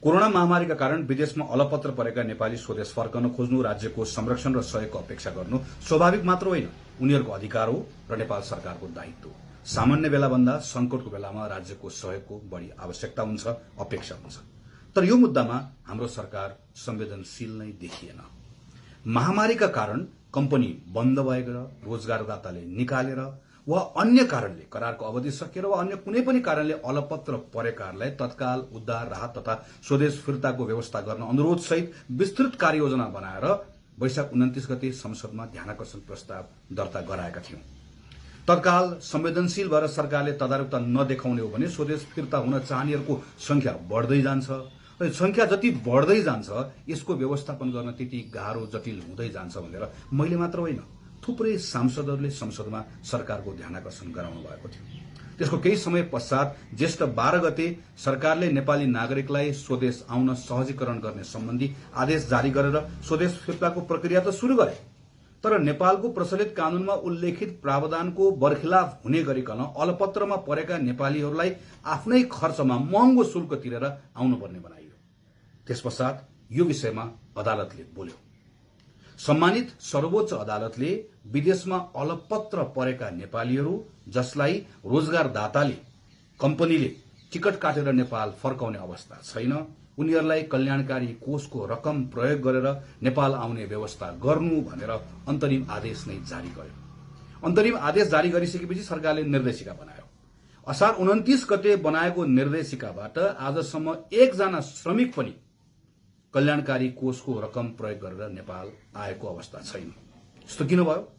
Corona महामारीका कारण विदेशमा अलपत्र परेका नेपाली स्वदेश फर्कन खोज्नु राज्यको संरक्षण र सहयोगको अपेक्षा गर्नु स्वाभाविक मात्र होइन, उनीहरूको अधिकार हो र नेपाल सरकारको दायित्व। सामान्य बेलाभन्दा संकटको बेलामा राज्यको सहयोगको बढी आवश्यकता हुन्छ, अपेक्षा हुन्छ। तर यो मुद्दामा हाम्रो सरकार संवेदनशील नै देखिएन। महामारीका कारण कम्पनी बन्द भएर रोजगारदाताले निकालेर वा अन्य कारणले करारको अवधि सकिएर वा अन्य कुनै पनि कारणले अलपत्र परेकाहरूलाई तत्काल उद्धार, राहत तथा स्वदेश फिर्ताको व्यवस्था गर्न अनुरोध सहित विस्तृत कार्ययोजना बनाएर वैशाख 29 गते संसदमा ध्यानाकर्षण प्रस्ताव दर्ता गराएका थियौं। तत्काल संवेदनशील भएर सरकारले तदारुकता नदेखाउने हो भने स्वदेश फिर्ता हुन चाहनेहरूको संख्या बढ्दै जान्छ र संख्या जति बढ्दै जान्छ यसको व्यवस्थापन गर्न त्यति गाह्रो, जटिल हुँदै जान्छ भनेर मैले मात्र होइन, थुप्रै सांसदहरूले संसदमा सरकारको ध्यानाकर्षण गराउनु भएको थियो। त्यसको केही समय पश्चात ज्येष्ठ 12 गते सरकारले नेपाली नागरिकलाई स्वदेश आउन सहजीकरण गर्ने सम्बन्धी आदेश जारी गरेर स्वदेश फिर्ताको प्रक्रिया त शुरू गरे। तर नेपालको प्रचलित कानूनमा उल्लेखित प्रावधानको बरखिलाफ हुने गरिकन अलपत्रमा परेका नेपालीहरूलाई आफ्नै खर्चमा महँगो शुल्क तिरेर आउनुपर्ने बनाइयो। त्यसपश्चात यो विषयमा अदालतले बोल्यो। सम्मानित सर्वोच्च अदालतले विदेशमा अलपत्र परेका नेपालीहरू जसलाई रोजगारदाताले, कम्पनीले टिकट काटेर नेपाल फर्काउने अवस्था छैन, उनीहरूलाई कल्याणकारी कोषको रकम प्रयोग गरेर नेपाल आउने व्यवस्था गर्नु भनेर अन्तरिम आदेश नै जारी गर्यो। अन्तरिम आदेश जारी गरिसकेपछि सरकारले निर्देशिका बनायो। असार 29 गते बनाएको निर्देशिकाबाट आजसम्म एकजना श्रमिक पनि कल्याणकारी कोषको रकम प्रयोग गरेर नेपाल आएको अवस्था छैन। यस्तो किन भयो?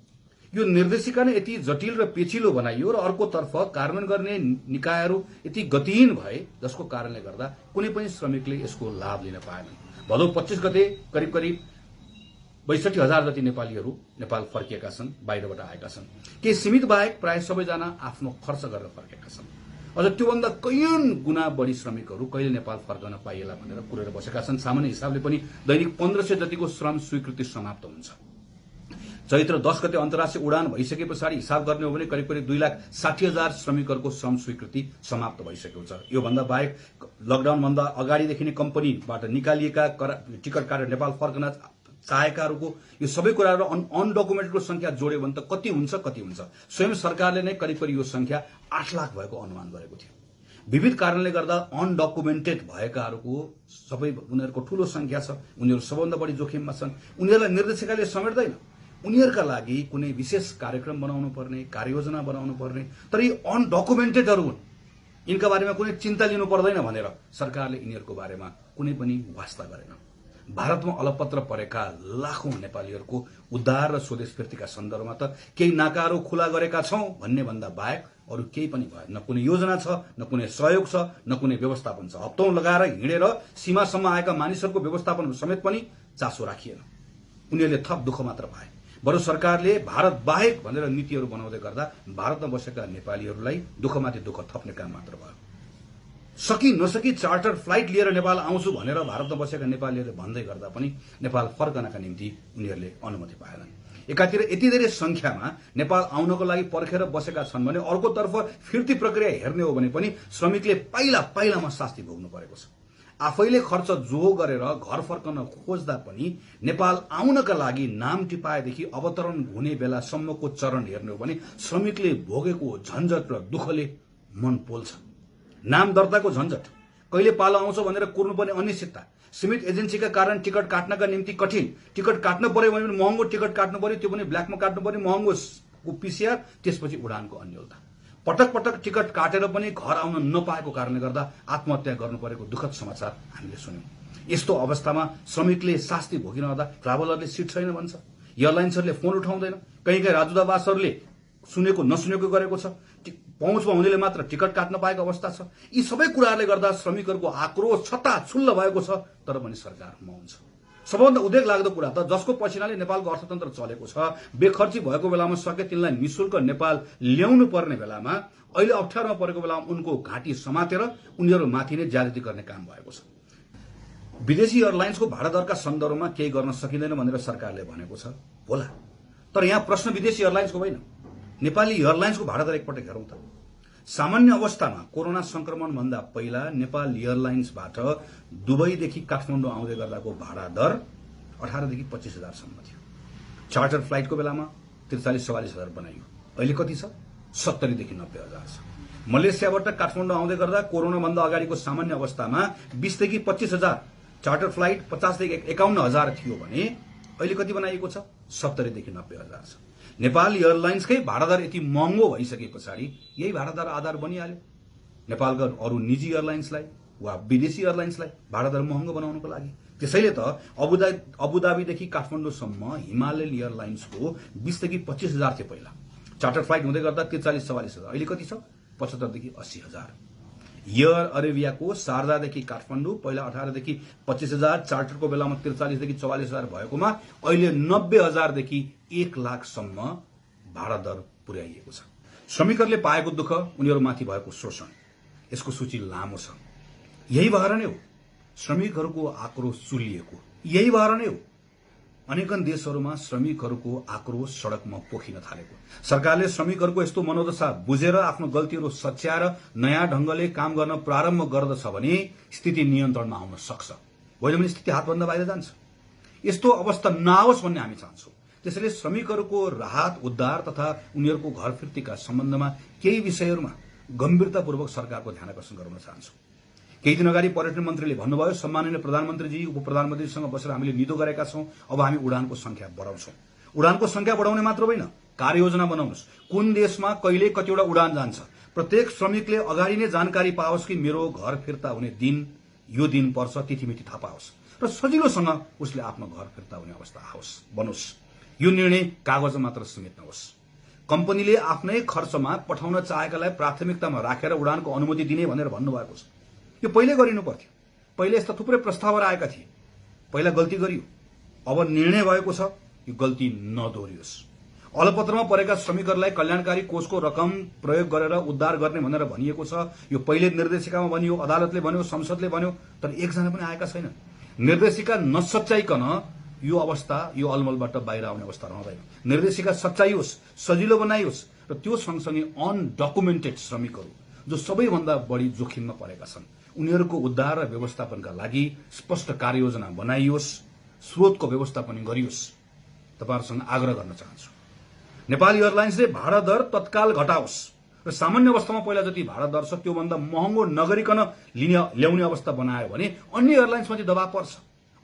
यो निर्देशिका नै यति जटिल र पेचिलो बनाइयो र अर्कोतर्फ कार्यान्वयन गर्ने निकायहरू यति गतिहीन भए जसको कारणले गर्दा कुनै पनि श्रमिकले यसको लाभ लिन पाएनन्। भदौ 25 गते करिब 62,000 जति नेपालीहरू नेपाल फर्किएका छन्, बाहिरबाट आएका छन्। केही सीमित बाहेक प्राय सबैजना आफ्नो खर्च गरेर फर्केका छन्। अझ त्योभन्दा कैयौं गुणा बढी श्रमिकहरू कहिले नेपाल फर्कन पाइएला भनेर कुरेर बसेका छन्। सामान्य हिसाबले पनि दैनिक 1500 जतिको श्रम स्वीकृति समाप्त हुन्छ। चैत्र 10 गते अन्तर्राष्ट्रिय उडान भइसके पछाडि हिसाब गर्ने हो भने करिब 2,60,000 श्रमिकहरूको श्रम स्वीकृति समाप्त भइसकेको छ। यो भन्दा बाहेक लकडाउनभन्दा अगाडिदेखि नै कम्पनीबाट निकालिएका टिकट काटेर नेपाल फर्कन चाहेकाहरूको यो सबै कुराहरू अनडकुमेन्टेडको संख्या जोड्यो भने त कति हुन्छ? स्वयं सरकारले नै करिब यो संख्या 8 लाख भएको अनुमान गरेको थियो। विविध कारणले गर्दा अनडकुमेन्टेड भएकाहरूको सबै उनीहरूको ठूलो संख्या छ। उनीहरू सबभन्दा बढी जोखिममा छन्। उनीहरूलाई निर्देशिकाले समेट्दैन। उनीहरूका लागि कुनै विशेष कार्यक्रम बनाउनु पर्ने, कार्ययोजना बनाउनु पर्ने। तर यी अनडकुमेन्टेडहरू हुन्, यिनका बारेमा कुनै चिन्ता लिनु पर्दैन भनेर सरकारले यिनीहरूको बारेमा कुनै पनि वास्ता गरेन। भारतमा अलपत्र परेका लाखौं नेपालीहरूको उद्धार र स्वदेश फिर्तीका सन्दर्भमा त केही नाकाहरू खुला गरेका छौं भन्ने भन्दा बाहेक अरू केही पनि भएन। न कुनै योजना छ, न कुनै सहयोग छ, न कुनै व्यवस्थापन छ। हप्तौं लगाएर हिँडेर सीमासम्म आएका मानिसहरूको व्यवस्थापन समेत पनि चासो राखिएन। उनीहरूले थप दुःख मात्र पाए। बरु सरकारले भारत बाहेक भनेर नीतिहरू बनाउँदै गर्दा भारतमा बसेका नेपालीहरूलाई दुःखमाथि दुःख थप्ने काम मात्र भयो। सकी नसकी चार्टर फ्लाइट लिएर नेपाल आउँछु भनेर भारतमा बसेका नेपालीहरूले भन्दै गर्दा पनि नेपाल फर्कनका निम्ति उनीहरूले अनुमति पाएनन्। एकातिर यति धेरै संख्यामा नेपाल आउनको लागि पर्खेर बसेका छन् भने अर्कोतर्फ फिर्ती प्रक्रिया हेर्ने हो भने पनि श्रमिकले पाइलामा शास्ति भोग्नु परेको छ। आफैले खर्च जोहो गरेर घर फर्कन खोज्दा पनि नेपाल आउनका लागि नाम टिपाएदेखि अवतरण हुने बेलासम्मको चरण हेर्ने हो भने श्रमिकले भोगेको झन्झट र दुःखले मन पोल्छ। नाम दर्ताको झन्झट, कहिले पालो आउँछ भनेर कुर्नुपर्ने अनिश्चितता, सीमित एजेन्सीका कारण टिकट काट्नका निम्ति कठिन, टिकट काट्न पर्यो भने पनि महँगो टिकट काट्नु पर्यो, त्यो पनि ब्ल्याकमा काट्नु पर्यो, महँगो पीसीआर, त्यसपछि उडानको अन्यलता। पटक टिकट काटेर पनि घर आउन नपाएको कारणले गर्दा आत्महत्या गर्नु परेको दुःखद समाचार हामीले सुन्यौं। यस्तो अवस्थामा श्रमिकले शास्ति भोगिरहँदा ट्राभलरले सिट छैन भन्छ, एयरलाइन्सहरूले फोन उठाउँदैन, कहीँ राजदूतावासहरूले सुनेको नसुनेको गरेको छ, पहुँचमा हुनेले मात्र टिकट काट्न पाएको अवस्था छ। यी सबै कुराहरूले गर्दा श्रमिकहरूको आक्रोश छताछुल्ल भएको छ, तर पनि सरकार मौन छ। सबभन्दा उद्वेग लाग्दो कुरा त जसको पसिनाले नेपालको अर्थतन्त्र चलेको छ, बेखर्ची भएको बेलामा सके तिनलाई निशुल्क नेपाल ल्याउनु पर्ने बेलामा, अहिले अप्ठ्यारोमा परेको बेलामा उनको घाँटी समातेर उनीहरू माथि नै ज्यादती गर्ने काम भएको छ। विदेशी एयरलाइन्सको भाडा दरका सन्दर्भमा केही गर्न सकिँदैन भनेर सरकारले भनेको छ होला, तर यहाँ प्रश्न विदेशी एयरलाइन्सको होइन, नेपाली एयरलाइन्सको भाडा दर एकपटक हेरौं त। सामान्य अवस्थामा कोरोना संक्रमण भन्दा पहिला नेपाल एयरलाइन्सबाट दुबईदेखि काठमाडौँ आउँदै गर्दाको भाडा दर 18 देखि 25 हजार सम्म थियो। चार्टर फ्लाइटको बेलामा 43-44 हजार बनाइयो। अहिले कति छ? 70 देखि 90 हजार छ। मलेसियाबाट काठमाडौँ आउँदै गर्दा कोरोना भन्दा अगाडिको सामान्य अवस्थामा 20 देखि 25 हजार, चार्टर फ्लाइट 50 देखि 51 हजार थियो भने अहिले कति बनाइएको छ? 70 देखि 90 हजार छ। नेपाल एयरलाइन्सकै भाडादर यति महँगो भइसके पछाडि यही भाडादर आधार बनिहाल्यो नेपालका अरू निजी एयरलाइन्सलाई वा विदेशी एयरलाइन्सलाई भाडादर महँगो बनाउनको लागि। त्यसैले त अबुधाबीदेखि काठमाडौँसम्म हिमालयन एयरलाइन्सको 20 देखि 25 हजार थियो पहिला। चार्टर फ्लाइट हुँदै गर्दा 43-44 हजार, अहिले कति छ? 75 देखि 80 हजार। एयर अरेबियाको शारजादेखि काठमाडौँ पहिला 18 देखि 25 हजार, चार्टरको बेलामा 43 देखि 44 हजार भएकोमा अहिले 90 हजार देखि 1 लाखसम्म भाडा दर पुर्याइएको छ। श्रमिकहरूले पाएको दुःख, उनीहरूमाथि भएको शोषण, यसको सूची लामो छ। यही भएर नै हो श्रमिकहरूको आक्रोश चुलिएको। यही भएर नै हो अनेकन देशहरूमा श्रमिकहरूको आक्रोश सड़कमा पोखिन थालेको। सरकारले श्रमिकहरूको यस्तो मनोदशा बुझेर आफ्नो गल्तीहरू सच्याएर नयाँ ढंगले काम गर्न प्रारम्भ गर्दछ भने स्थिति नियन्त्रणमा आउन सक्छ। होइन भने स्थिति हातभन्दा बाहिर जान्छ। यस्तो अवस्था नआओस् भन्ने हामी चाहन्छौं। त्यसैले श्रमिकहरूको राहत, उद्धार तथा उनीहरूको घर फिर्तीका सम्बन्धमा केही विषयहरूमा गम्भीरतापूर्वक सरकारको ध्यान आकर्षण गराउन चाहन्छौं। केही दिन अगाडि पर्यटन मन्त्रीले भन्नुभयो, सम्माननीय प्रधानमन्त्रीजी, उप प्रधानमन्त्रीसँग बसेर हामीले निदो गरेका छौं, अब हामी उडानको संख्या बढाउँछौं। उडानको संख्या बढाउने मात्र होइन, कार्ययोजना बनाउनुस्। कुन देशमा कहिले कतिवटा उडान जान्छ, प्रत्येक श्रमिकले अगाडि नै जानकारी पाओस् कि मेरो घर फिर्ता हुने दिन यो दिन पर्छ, तिथिमिति थाहा पाओस् र सजिलोसँग उसले आफ्नो घर फिर्ता हुने अवस्था बनोस्। यो निर्णय कागजमा मात्र सीमित नहोस्। कम्पनीले आफ्नै खर्चमा पठाउन चाहेकालाई प्राथमिकतामा राखेर उडानको अनुमति दिने भनेर भन्नुभएको छ। यो पहिले गरिनु पर्थ्यो। पहिले यस्ता थुप्रै प्रस्तावहरू आएका थिए, पहिला गल्ती गरियो। अब निर्णय भएको छ यो गल्ती नदोहोरियोस्। अलपत्रमा परेका श्रमिकहरूलाई कल्याणकारी कोषको रकम प्रयोग गरेर उद्धार गर्ने भनेर भनिएको छ। यो पहिले निर्देशिकामा भनियो, अदालतले भन्यो, संसदले भन्यो, तर एकजना पनि आएका छैन। निर्देशिका नसच्याइकन यो अवस्था, यो अलमलबाट बाहिर आउने अवस्था रहँदैन। निर्देशिका सच्याइयोस्, सजिलो बनाइयोस् र त्यो सँगसँगै अनडकुमेन्टेड श्रमिकहरू जो सबैभन्दा बढी जोखिममा परेका छन् उनीहरूको उद्धार र व्यवस्थापनका लागि स्पष्ट कार्ययोजना बनाइयोस्, स्रोतको व्यवस्थापन गरियोस्। तपाईहरुसँग आग्रह गर्न चाहन्छु, नेपाल एयरलाइन्सले भाडा दर तत्काल घटाओस् र सामान्य अवस्थामा पहिला जति भाडा दर छ त्यो भन्दा महँगो नगरिकन ल्याउने अवस्था बनायो भने अन्य एयरलाइन्समाथि दबाव पर्छ।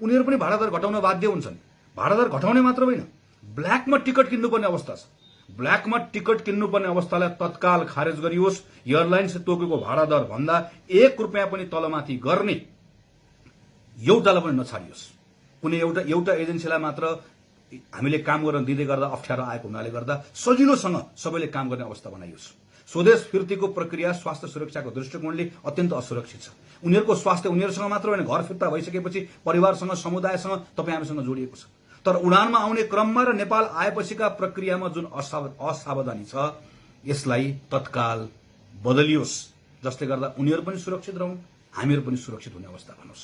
उनीहरू पनि भाडा दर घटाउन बाध्य हुन्छन्। भाडा दर घटाउने मात्र होइन, ब्ल्याकमा टिकट किन्नुपर्ने अवस्था छ। ब्ल्याकमा टिकट किन्नुपर्ने अवस्थालाई तत्काल खारेज गरियोस्। एयरलाइन्सले तोकेको भाडा दर भन्दा 1 रुपैयाँ पनि तलमाथि गर्ने एउटालाई पनि नछाडियोस्। कुनै एउटा एजेन्सीलाई मात्र हामीले काम गर्न दिँदै गर्दा अप्ठ्यारो आएको हुनाले गर्दा सजिलोसँग सबैले काम गर्ने अवस्था बनाइयोस्। स्वदेश फिर्तीको प्रक्रिया स्वास्थ्य सुरक्षाको दृष्टिकोणले अत्यन्त असुरक्षित छ। उनीहरूको स्वास्थ्य उनीहरूसँग मात्र होइन, घर फिर्ता भइसकेपछि परिवारसँग, समुदायसँग, तपाईँ हामीसँग जोडिएको छ। तर उडानमा आउने क्रममा र नेपाल आएपछिका प्रक्रियामा जुन असावधानी छ यसलाई तत्काल बदलियोस्, जसले गर्दा उनीहरू पनि सुरक्षित रहन्, हामीहरू पनि सुरक्षित हुने अवस्था बनोस्।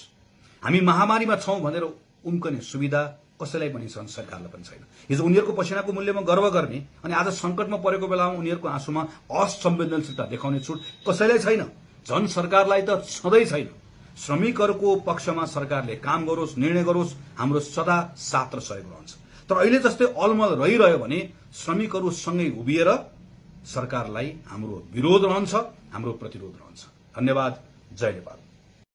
हामी महामारीमा छौं भनेर उम्कने सुविधा कसैलाई पनि छैन, सरकारलाई पनि छैन। हिजो उनीहरूको पसिनाको मूल्यमा गर्व गर्ने अनि आज संकटमा परेको बेलामा उनीहरूको आँसुमा असंवेदनशीलता देखाउने छुट कसैलाई छैन। जन सरकारलाई त छँदै छैन। श्रमिकहरूको पक्षमा सरकारले काम गरोस्, निर्णय गरोस्, हाम्रो सदा साथ र सहयोग रहन्छ। तर अहिले जस्तै अलमल रहिरह्यो भने श्रमिकहरू सँगै उभिएर सरकारलाई हाम्रो विरोध रहन्छ, हाम्रो प्रतिरोध रहन्छ। धन्यवाद। जय नेपाल।